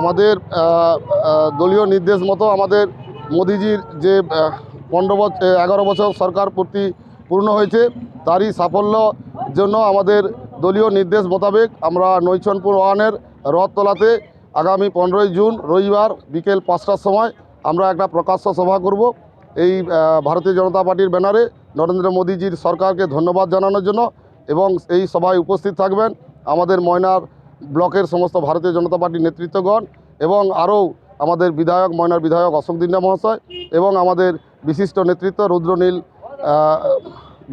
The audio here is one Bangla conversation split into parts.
আমাদের দলীয় নির্দেশ মতো আমাদের মোদিজির যে 11 বছর সরকার পূর্ণ হয়েছে, তারই সাফল্য জন্য আমাদের দলীয় নির্দেশ মোতাবেক আমরা নৈচনপুর ওয়ানের রথতলাতে আগামী 15ই জুন রবিবার বিকেল 5টার সময় আমরা একটা প্রকাশ্য সভা করব। এই ভারতীয় জনতা পার্টির ব্যানারে নরেন্দ্র মোদিজির সরকারকে ধন্যবাদ জানানোর জন্য, এবং এই সভায় উপস্থিত থাকবেন আমাদের ময়নার ব্লকের সমস্ত ভারতীয় জনতা পার্টির নেতৃত্বগণ এবং আরও আমাদের ময়নার বিধায়ক অশোক দিন্ডা মহাশয় এবং আমাদের বিশিষ্ট নেতৃত্ব রুদ্রনীল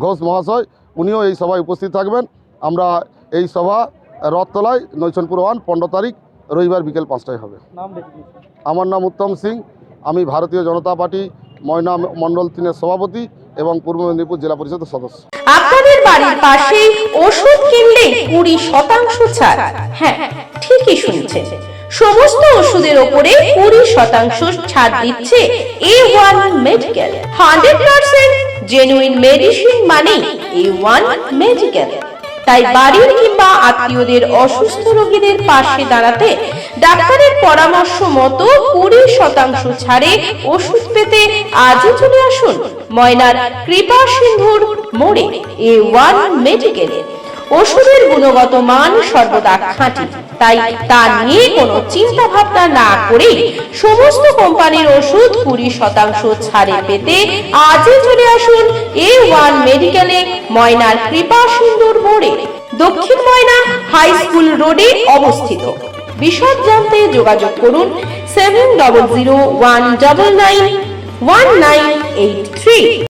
ঘোষ মহাশয়, উনিও এই সভায় উপস্থিত থাকবেন। আমরা এই সভা রথতলায় নৈচনপুর ওয়ান 15 তারিখ রবিবার বিকেল 5টায় হবে। আমার নাম উত্তম সিং, আমি ভারতীয় জনতা পার্টি ময়না মণ্ডল 3-এর সভাপতি এবং পূর্ব মেদিনীপুর জেলা পরিষদের সদস্য। আপনাদের বাড়ির পাশে ওষুধ কিনলে 20% ছাড়। হ্যাঁ, ঠিকই শুনছেন, সমস্ত ওষুধের উপরে 20% ছাড় দিচ্ছে A1 মেডিকেল। 100% জেনুইন মেডিসিন মানে A1 মেডিকেল। তাই বাড়ির কিংবা আত্মীয়দের অসুস্থ রোগীদের পাশে দাঁড়াতে ডাক্তারের পরামর্শ মতো 20% ছাড়ে ওষুধ পেতে আজই চলে আসুন ময়নার কৃপা সিন্ধুর মোড়ে A1 মেডিকেলে। ওষুধের গুণগত মান সর্বদা খাঁটি, তাই তা নিয়ে কোনো চিন্তা ভাবনা না করে সমস্ত কোম্পানির ওষুধ 20% ছাড়ে পেতে আজই চলে আসুন A1 মেডিকেলে ময়নার কৃপা সিন্ধুর মোড়ে, দক্ষিণ ময়না হাই স্কুল রোডে অবস্থিত। বিশদ জানতে যোগাযোগ করুন 7001991983।